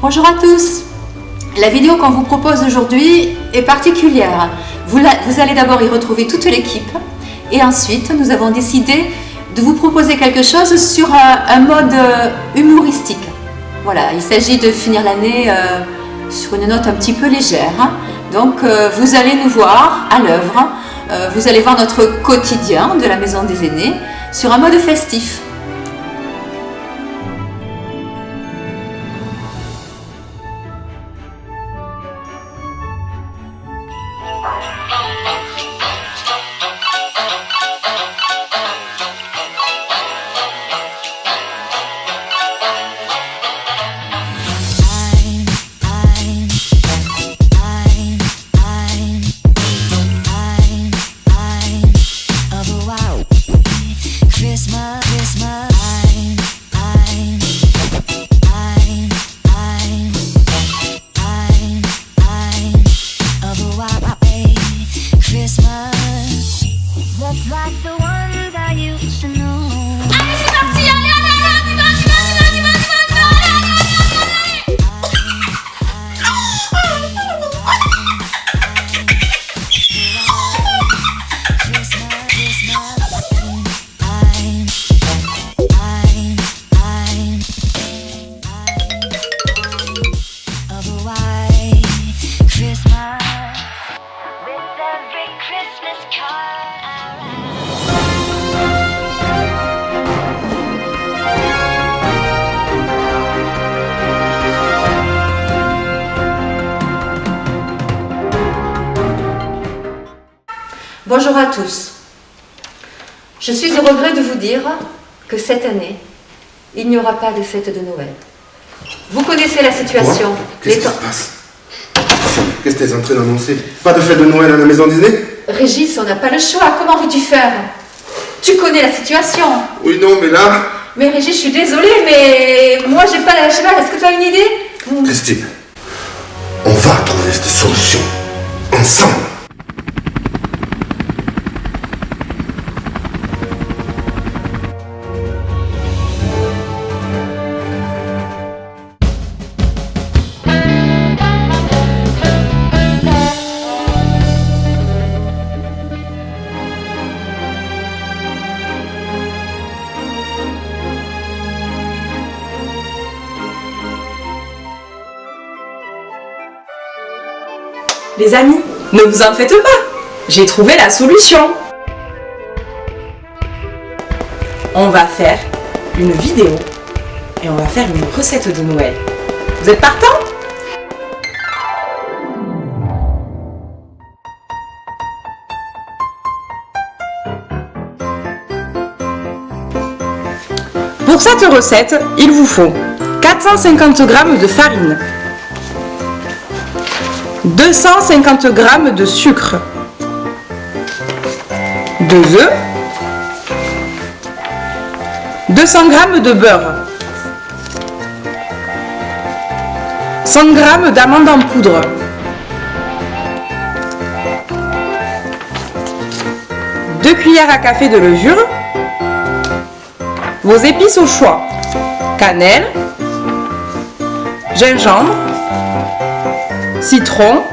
Bonjour à tous. La vidéo qu'on vous propose aujourd'hui est particulière. Vous allez d'abord y retrouver toute l'équipe et ensuite nous avons décidé de vous proposer quelque chose sur un mode humoristique. Voilà, il s'agit de finir l'année sur une note un petit peu légère. Donc vous allez nous voir à l'œuvre, vous allez voir notre quotidien de la Maison des Aînés sur un mode festif. Bonjour à tous. Je suis au regret de vous dire que cette année, il n'y aura pas de fête de Noël. Vous connaissez la situation. Qu'est-ce qui se passe? Qu'est-ce que tu es en train d'annoncer? Pas de fête de Noël à la Maison Disney? Régis, on n'a pas le choix. Comment veux-tu faire? Tu connais la situation. Oui, non, mais là... Mais Régis, je suis désolée, mais moi, j'ai pas la cheval. Est-ce que tu as une idée? Christine, on va trouver cette solution. Ensemble. Les amis, ne vous en faites pas, j'ai trouvé la solution. On va faire une vidéo et on va faire une recette de Noël. Vous êtes partants? Pour cette recette, il vous faut 450 g de farine, 250 g de sucre, 2 œufs, 200 g de beurre, 100 g d'amandes en poudre, deux cuillères à café de levure, vos épices au choix, cannelle, gingembre, citron,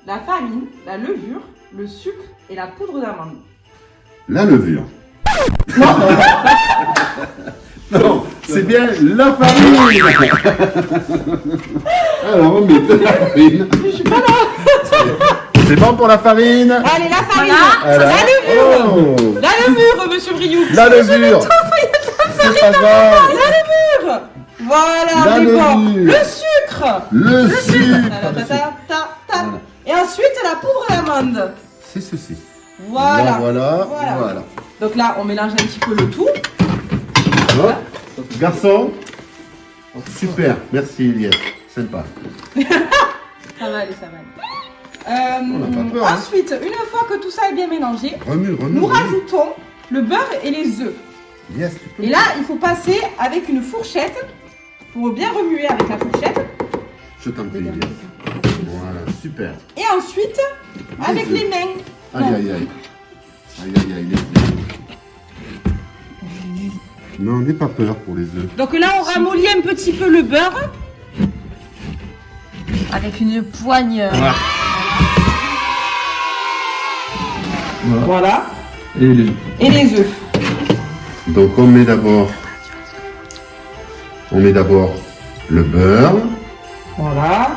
la farine, la levure, le sucre et la poudre d'amande. La levure. Non, c'est bien la farine. Alors on met de la farine. Je suis pas là. C'est bon pour la farine. Allez, la farine. Voilà. La levure. Oh. La levure, monsieur Brioux. La levure. C'est pas grave. La levure. Voilà, La on est bon. levure. Le sucre. Le sucre. Alors, ta. Et ensuite, la poudre d'amande. C'est ceci. Voilà. Là, voilà. Donc là, on mélange un petit peu le tout. Hop. Garçon, Super, merci Elias. Sympa. Ça va aller, ça va aller. On n'a pas peur, hein. Ensuite, une fois que tout ça est bien mélangé, Remue, remue. nous remue. rajoutons le beurre et les œufs. Yes, tu peux. Et là, il faut passer avec une fourchette pour bien remuer avec la fourchette. Je t'en prie, Elias. Voilà, super. Et ensuite, avec œufs. les mains. Aïe, aïe, aïe. Aïe, aïe, aïe, les œufs. Non, n'aie pas peur pour les œufs. Donc là, on ramollit un petit peu le beurre. Avec une poigne. Voilà. Et les... Et les œufs. Donc on met d'abord le beurre. Voilà.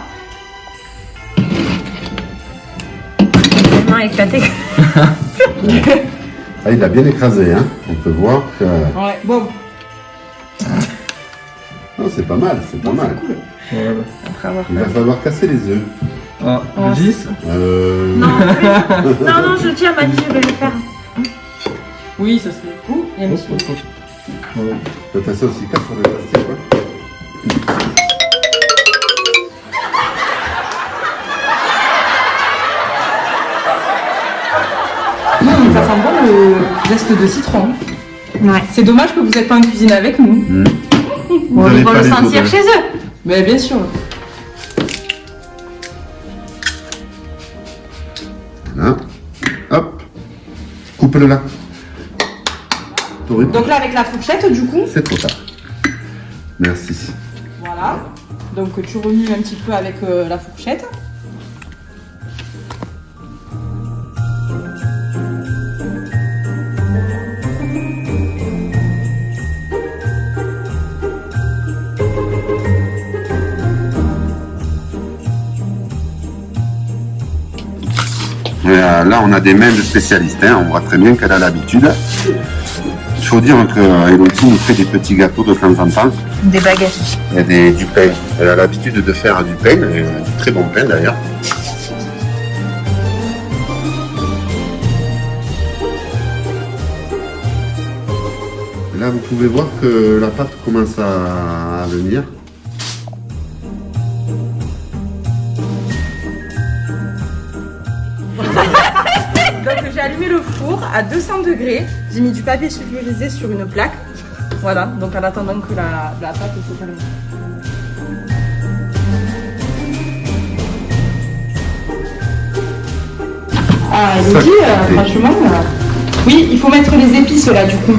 Vraiment éclaté. Ah, il a bien écrasé, hein. On peut voir que... Ouais, bon. Non, c'est pas mal, c'est pas mal. Voilà. Il va falloir casser les œufs. Ah, Régis Non, non, je tiens, m'a dit, je vais le faire. Oui, ça serait cool. Et un petit peu. Voilà. T'as ça aussi, casse sur le plastique, quoi. Ça sent bon le zeste de citron. Ouais. C'est dommage que vous n'êtes pas en cuisine avec nous. Vous Ils avez vont pas le les sentir odeurs. chez eux. Mais bien sûr. Voilà. Hop. Coupe-le là. T'aurais pu- Donc là, avec la fourchette, du coup, C'est trop tard. Merci. voilà. Donc tu remues un petit peu avec la fourchette. Là, on a des mains de spécialistes, hein. On voit très bien qu'elle a l'habitude. Il faut dire que Elodie nous fait des petits gâteaux de temps en temps. Des baguettes. Et du pain. Elle a l'habitude de faire du pain, et du très bon pain d'ailleurs. Là, vous pouvez voir que la pâte commence à venir. Donc j'ai allumé le four à 200 degrés. J'ai mis du papier sulfurisé sur une plaque. Voilà, donc en attendant que la pâte se calme. Ah, Elodie, franchement, oui, il faut mettre les épices là du coup.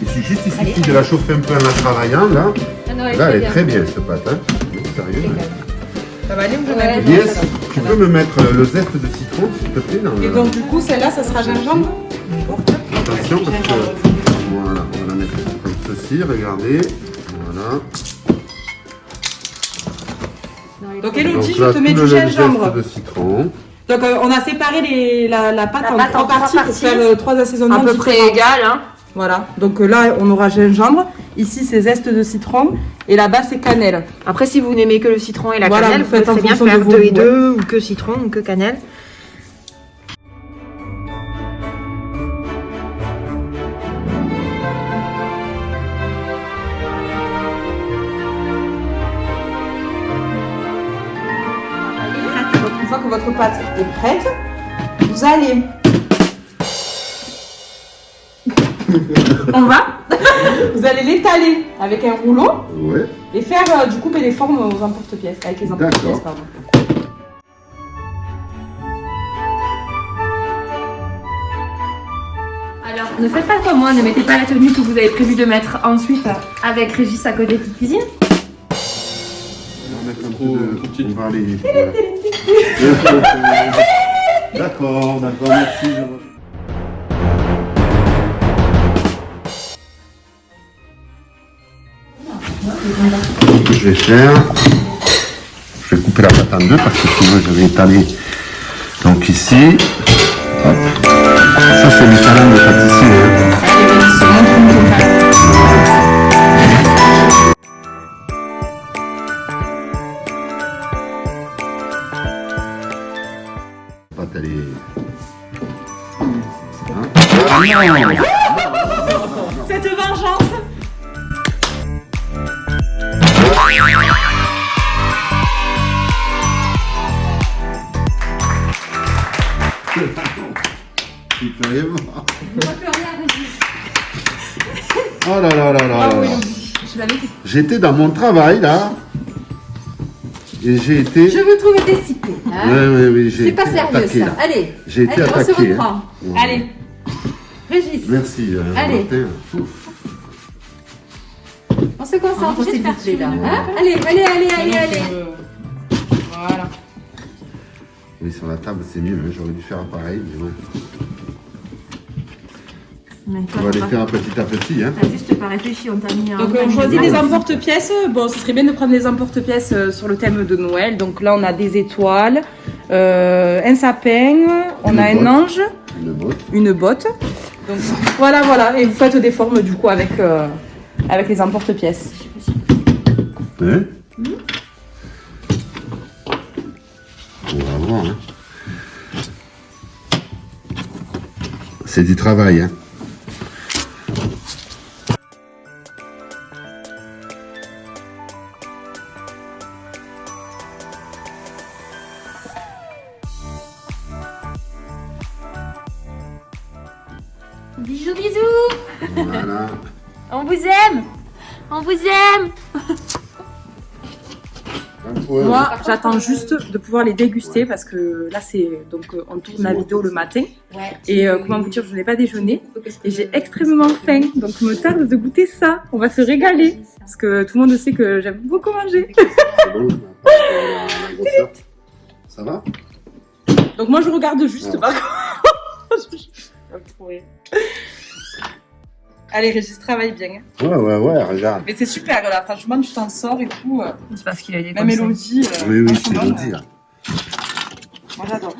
Il suffit juste de la chauffer un peu en la travaillant, là. Là, elle est très bien, cette pâte. Hein. Sérieux. Ça va aller ou je Ouais. mets Yes, tu peux me mettre le zeste de citron, s'il te plaît, dans Et le... donc du coup, celle-là, ça sera gingembre. Attention, parce que... Voilà, on va la mettre comme ceci, regardez. Voilà. Donc Elodie, Donc là, je te mets tout du le gingembre. zeste de citron. Donc on a séparé la pâte La en pâte trois en trois parties pour parties. faire 3 assaisonnements À peu près différents. égal, hein. Voilà, donc là on aura gingembre, ici c'est zeste de citron et là-bas c'est cannelle. Après, si vous n'aimez que le citron et la Voilà, cannelle, vous vous pouvez faites en très bien fonction faire de vos 2 et goûts, 2, ou que citron, ou que cannelle. Donc une fois que votre pâte est prête, vous allez... On va. Vous allez l'étaler avec un rouleau Ouais. et faire du couper les formes aux emporte-pièces, avec les emporte-pièces, D'accord. pardon. Alors, ne faites pas comme moi, ne mettez pas la tenue que vous avez prévu de mettre ensuite avec Régis à côté qui cuisine. On va mettre un Trop- peu de... trop petite. On va aller... Voilà. D'accord, merci. Ce que je vais faire, je vais couper la pâte en deux parce que sinon je vais étaler. Donc ici, hop. Ça c'est l'étalon de pâtissier. Hein. Allez, vas-y, montre-nous ton allez voir. On voit plus rien, Régis. Oh là là là là Ah là. oui, je l'avais dit. J'étais dans mon travail là. Et j'ai été. Je vous trouve dissipé. Hein. Oui, j'ai C'est été pas sérieux attaqué ça. là. Allez, J'ai été allez, on se attaqué. reprend. Ouais. Allez, Régis, Merci. Allez. Martin. Ouf. on se concentre, On va c'est s'éviter, parti. là. Hein, allez. Voilà. Oui, sur la table, c'est mieux. Hein. J'aurais dû faire pareil. Mais bon. On va les faire petit à petit. Hein. T'as juste pas réfléchi, on t'a mis un. Donc on choisit des emporte-pièces. Bon, ce serait bien de prendre des emporte-pièces sur le thème de Noël. Donc là, on a des étoiles, un sapin, on Une a un botte. ange, Une botte. une botte. Donc voilà. Et vous faites des formes du coup avec les emporte-pièces. Hein On va voir. Hein. C'est du travail. Hein. Bisous, bisous. Voilà. On vous aime. On vous aime. Ouais, Moi, j'attends juste de pouvoir les déguster parce que là, on tourne la vidéo le matin. Et comment vous dire, je n'ai pas déjeuné et j'ai extrêmement faim. Donc, il me tarde de goûter ça. On va se régaler parce que tout le monde sait que j'aime beaucoup manger. c'est bon, la grosseur. Ça va? Donc, moi, je regarde juste. Ouais. Par contre. Allez, Régis, travaille bien. Ouais, regarde. Mais c'est super là, franchement, tu t'en sors et tout. C'est parce qu'il a des La mélodie. Oui, c'est franchement, gentil. Là. Moi, j'adore.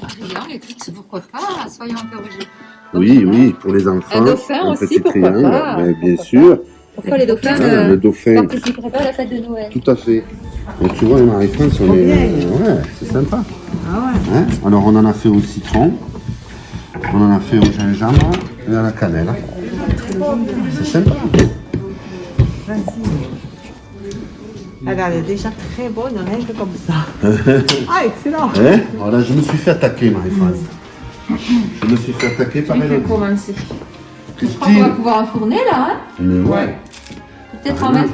Triangle, écoute, pourquoi pas, soyons interrogés. Oui, pour les enfants. Un dauphin aussi, petit pourquoi triangle, pas, mais bien pourquoi sûr. Pourquoi les dauphins Ah, le dauphin, participeraient pas à la fête de Noël? tout à fait. Et tu vois, les Marie-France, on est. Ouais, c'est sympa. Ah ouais. Hein, alors, on en a fait au citron, on en a fait au gingembre et à la cannelle. C'est sympa. Elle est déjà très bonne, rien que comme ça. Ah, excellent. Hein, voilà, je me suis fait attaquer, Marie-France. Je me suis fait attaquer par Il fait Elodie. commencer. Je crois qu'on va pouvoir enfourner là, hein. Mais ouais. Peut-être en mettre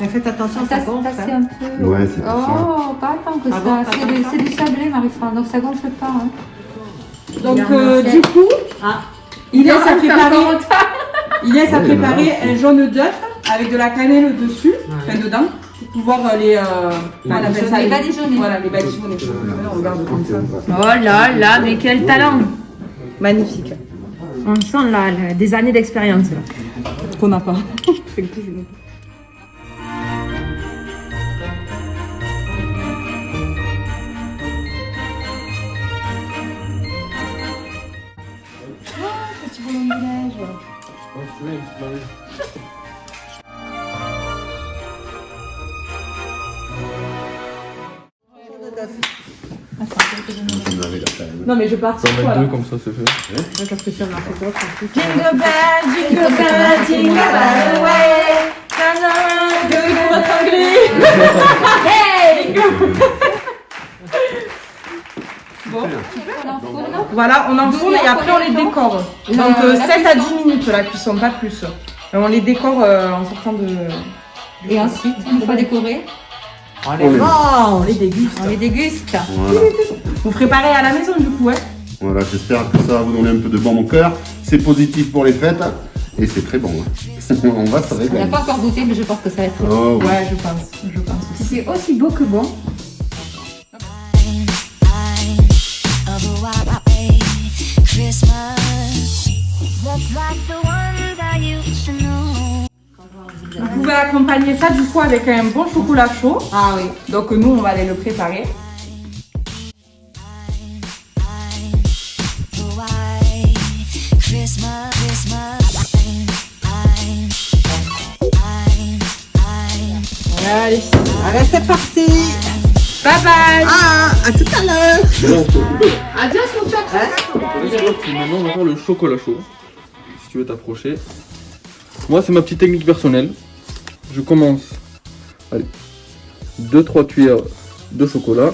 Mais faites attention, ça gonfle. tasser un peu. Ouais, c'est pour ça. Oh, pas tant que Ah ça. bon, pas C'est du sablé, Marie-France, donc ça gonfle pas. Hein. Donc, du coup, Ah. Inès a C'est préparé, encore en retard. Inès a Ouais, préparé voilà. un jaune d'œuf avec de la cannelle dessus, enfin dedans, pour pouvoir les. Comment on appelle ça, Les badigeonner. Voilà, les badigeonner. On regarde comme ça. Oh là là, mais quel talent. Magnifique. On sent là des années d'expérience. Là. Qu'on n'a pas. Fait que je n'ai pas. Non mais je pars sur On quoi va là? mettre deux comme ça, c'est fait. Ouais, parce que si on en fait d'autres en plus. Jingle bell, jingle bell, jingle bell away. Pour être anglais. Hey. Bon, On enfourne. voilà, on enfourne et après on les décore. Donc La 7 à cuisson. 10 minutes la cuisson, pas plus. On les décore en sortant de... Et ensuite, une fois décoré, On les vend, on les déguste. on les déguste. Voilà. Vous préparez à la maison du coup, ouais? Voilà, j'espère que ça va vous donner un peu de bon au cœur. C'est positif pour les fêtes et c'est très bon. Hein. On va se On n'a régaler. pas encore goûté, mais je pense que ça va être. Oh, oui. Ouais, je pense aussi. C'est aussi beau que bon. of a white Christmas, just like the ones I used to know. Vous pouvez accompagner ça du coup avec un bon chocolat chaud. Ah oui. Donc nous on va aller le préparer. The white Christmas, Christmas. Allez. Allez, c'est parti. Bye bye. Ah, à tout à l'heure. Adios mon chat. Maintenant, on va faire le chocolat chaud. Si tu veux t'approcher. Moi, c'est ma petite technique personnelle. Je commence. Allez. 2-3 cuillères de chocolat.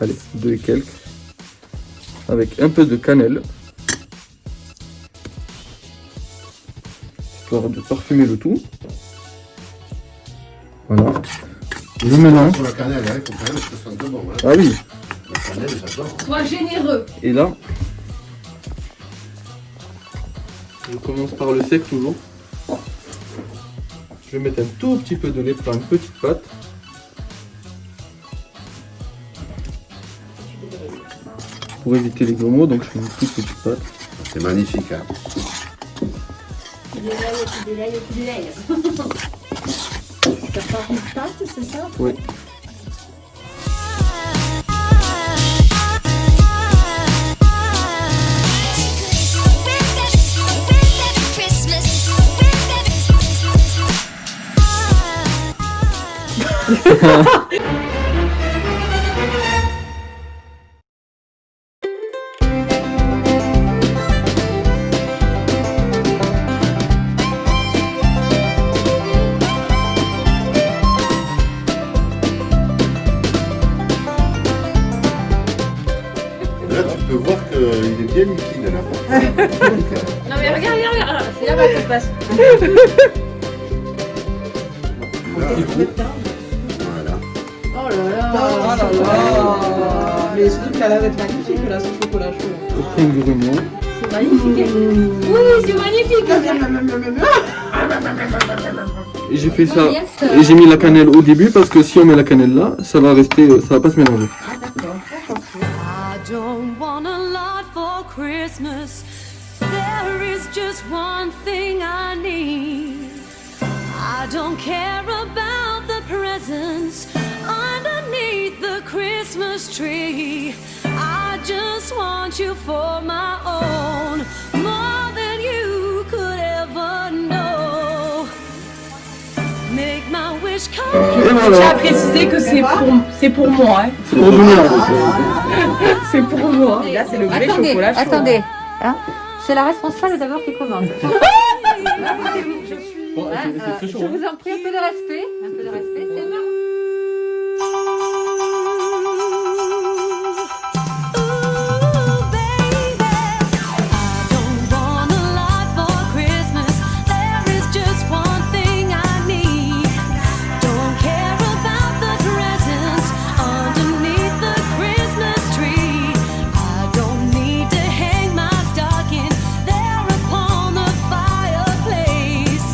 Allez, 2 et quelques. avec un peu de cannelle, histoire de parfumer le tout. Voilà. Je mélange. Sur la cannelle, il faut quand même que ça sente bon. Hein. Ah oui. La cannelle, j'adore. Sois généreux. Et là, je commence par le sec toujours. Je vais mettre un tout petit peu de lait pour une petite pâte. Pour éviter les grumeaux, donc je fais une toute petite pâte. C'est magnifique. Hein. Tu délayes. T'as pas une pâte, c'est ça? Oui. Là, tu peux voir qu'il est bien liquide là. Non mais regarde, c'est là-bas que ça se passe. Voilà. Oh là là. Oh là là. Mais surtout qu'elle a l'air d'être magnifique là, ce chocolat chaud. Aucun grumeau. C'est magnifique. Oui, c'est magnifique. Et j'ai fait ça. Et j'ai mis la cannelle au début parce que si on met la cannelle là, ça va rester, ça va pas se mélanger. I don't want a lot for Christmas. There is just one thing I need. I don't care about the presents underneath the Christmas tree. I just want you for my own, more than you could ever know. Make my wish come true. Et Je tiens à voilà. préciser que c'est pour moi. Hein. C'est pour Dunia. C'est pour moi. Et là, c'est le vrai chocolat chaud. Attendez, hein, c'est la responsable d'abord qui commande. Bon, c'est très chaud. Je vous en prie, un peu de respect. Un peu de respect, c'est bon. Ooh, baby, I don't want a lot for Christmas. There is just one thing I need. Don't care about the presents underneath the Christmas tree. I don't need to hang my stocking there upon the fireplace.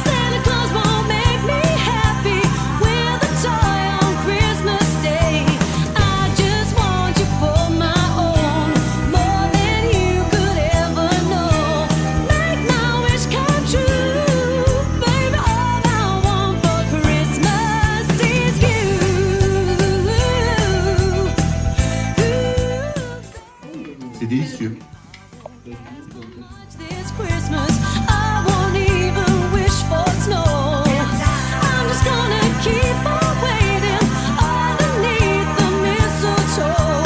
Santa Claus won't make me happy with a toy on Christmas Day. I just want you for my own, more than you could ever know. Make my wish come true, baby. All I want for Christmas is you. C'est délicieux. This Christmas, I won't even wish for snow. I'm just gonna keep on waiting underneath the mistletoe.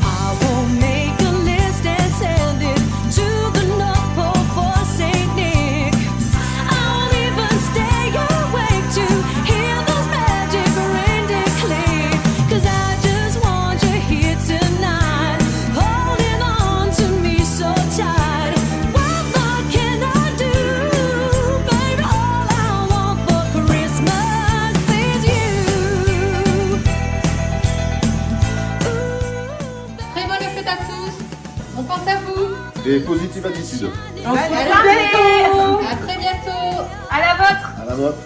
I won't make a list and send it to the North Pole for Saint Nick. I won't even stay awake to hear those magic reindeer click. 'Cause I just want you here tonight, holding on to me so tight. What more can I do, baby? All I want for Christmas is you. Très bonne fête à tous. On pense à vous. Et positive attitude. On se retrouve bientôt. À très bientôt. À la vôtre. À la vôtre.